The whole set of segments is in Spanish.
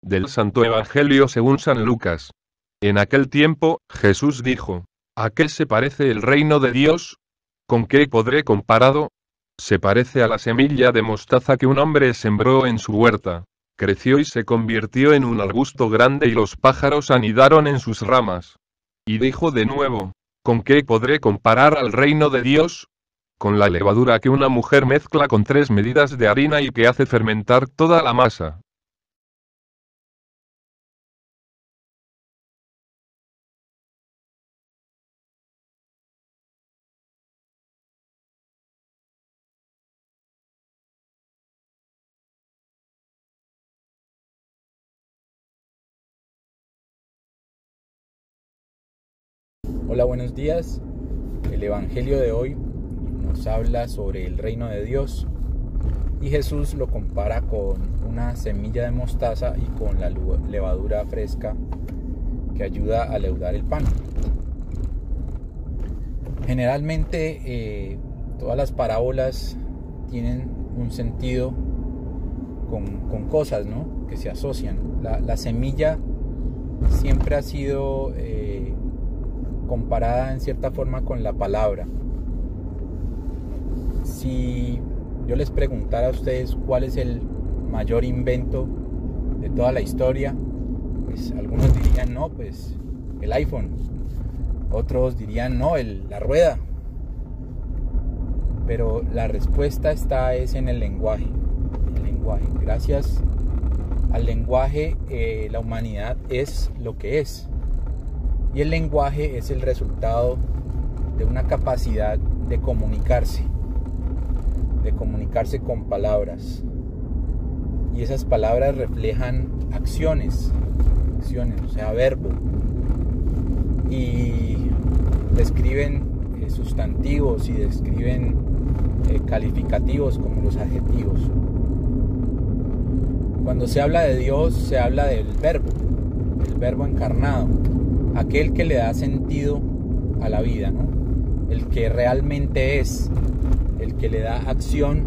Del Santo Evangelio según San Lucas. En aquel tiempo, Jesús dijo: ¿A qué se parece el reino de Dios? ¿Con qué podré comparado? Se parece a la semilla de mostaza que un hombre sembró en su huerta. Creció y se convirtió en un arbusto grande y los pájaros anidaron en sus ramas. Y dijo de nuevo: ¿Con qué podré comparar al reino de Dios? Con la levadura que una mujer mezcla con 3 medidas de harina y que hace fermentar toda la masa. Hola, buenos días. El Evangelio de hoy nos habla sobre el reino de Dios y Jesús lo compara con una semilla de mostaza y con la levadura fresca que ayuda a leudar el pan. Generalmente todas las parábolas tienen un sentido con cosas, ¿no?, que se asocian. La semilla siempre ha sido comparada en cierta forma con la palabra. Si yo les preguntara a ustedes cuál es el mayor invento de toda la historia, pues algunos dirían no, pues el iPhone, otros dirían no, la rueda. Pero la respuesta es en el lenguaje. Gracias al lenguaje la humanidad es lo que es. Y el lenguaje es el resultado de una capacidad de comunicarse con palabras. Y esas palabras reflejan acciones, o sea, verbo. Y describen sustantivos y describen calificativos como los adjetivos. Cuando se habla de Dios, se habla del verbo encarnado. Aquel que le da sentido a la vida, ¿no? El que realmente es, el que le da acción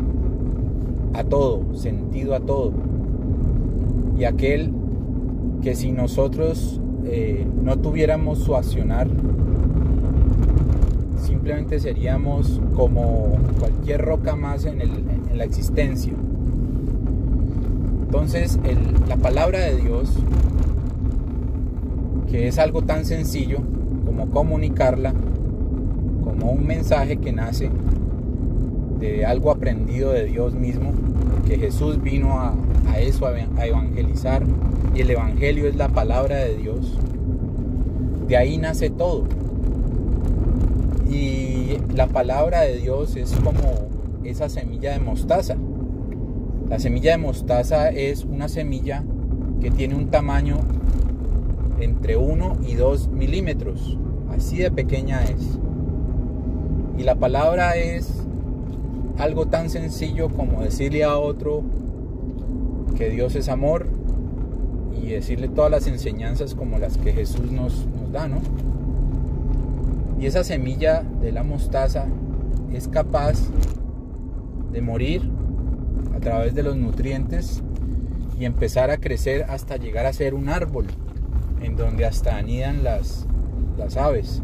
a todo, sentido a todo. Y aquel que si nosotros no tuviéramos su accionar, simplemente seríamos como cualquier roca más en la existencia. Entonces, la palabra de Dios, que es algo tan sencillo como comunicarla, como un mensaje que nace de algo aprendido de Dios mismo, que Jesús vino a eso, a evangelizar, y el evangelio es la palabra de Dios. De ahí nace todo. Y la palabra de Dios es como esa semilla de mostaza. La semilla de mostaza es una semilla que tiene un tamaño entre 1 y 2 milímetros, así de pequeña es. Y la palabra es algo tan sencillo como decirle a otro que Dios es amor y decirle todas las enseñanzas como las que Jesús nos da, ¿no? Y esa semilla de la mostaza es capaz de morir a través de los nutrientes y empezar a crecer hasta llegar a ser un árbol en donde hasta anidan las aves.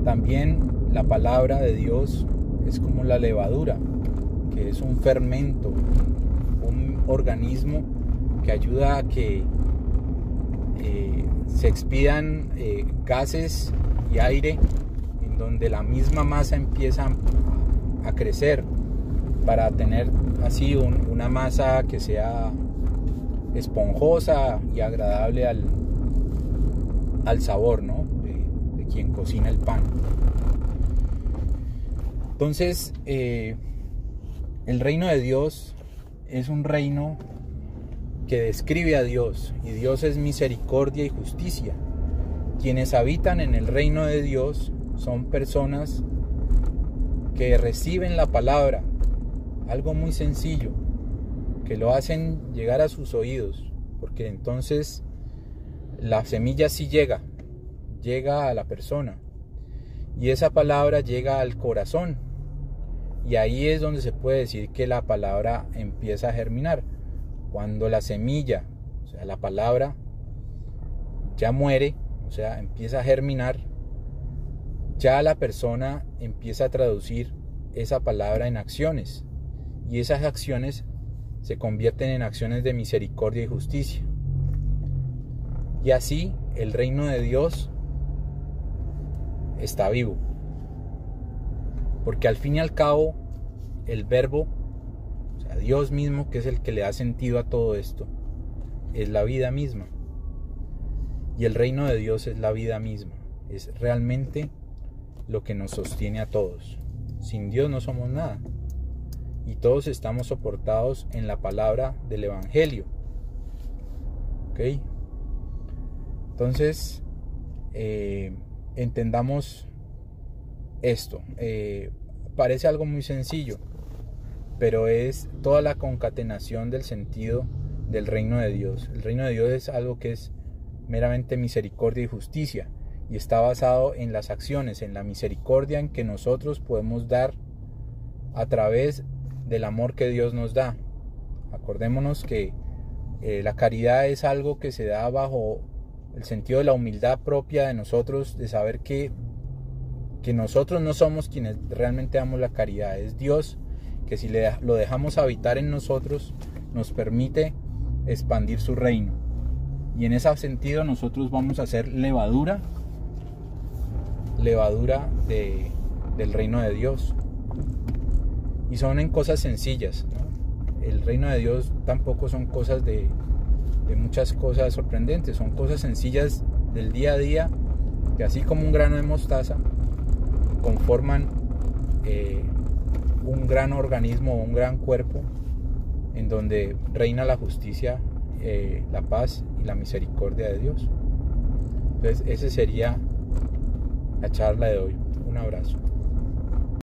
También la palabra de Dios es como la levadura, que es un fermento, un organismo que ayuda a que se expidan gases y aire, en donde la misma masa empieza a crecer para tener así una masa que sea esponjosa y agradable al sabor, ¿no?, de quien cocina el pan. Entonces, el reino de Dios es un reino que describe a Dios, y Dios es misericordia y justicia. Quienes habitan en el reino de Dios son personas que reciben la palabra, algo muy sencillo, que lo hacen llegar a sus oídos, porque entonces la semilla sí llega a la persona, y esa palabra llega al corazón, y ahí es donde se puede decir que la palabra empieza a germinar, Cuando la semilla, o sea, la palabra, ya muere, o sea, empieza a germinar, ya la persona empieza a traducir esa palabra en acciones. Y esas acciones se convierten en acciones de misericordia y justicia. Y así el reino de Dios está vivo. Porque al fin y al cabo, el verbo, o sea, Dios mismo, que es el que le da sentido a todo esto, es la vida misma. Y el reino de Dios es la vida misma. Es realmente lo que nos sostiene a todos. Sin Dios no somos nada. Y todos estamos soportados en la palabra del Evangelio. ¿Ok? Entonces, entendamos esto. Parece algo muy sencillo, pero es toda la concatenación del sentido del reino de Dios. El reino de Dios es algo que es meramente misericordia y justicia, y está basado en las acciones, en la misericordia en que nosotros podemos dar a través del amor que Dios nos da. Acordémonos que la caridad es algo que se da bajo el sentido de la humildad propia de nosotros, de saber que nosotros no somos quienes realmente damos la caridad, es Dios que si lo dejamos habitar en nosotros nos permite expandir su reino, y en ese sentido nosotros vamos a ser levadura del reino de Dios. Y son en cosas sencillas, ¿no? El reino de Dios tampoco son cosas de muchas cosas sorprendentes, son cosas sencillas del día a día, que así como un grano de mostaza conforman un gran organismo, un gran cuerpo, en donde reina la justicia, la paz y la misericordia de Dios. Entonces esa sería la charla de hoy. Un abrazo.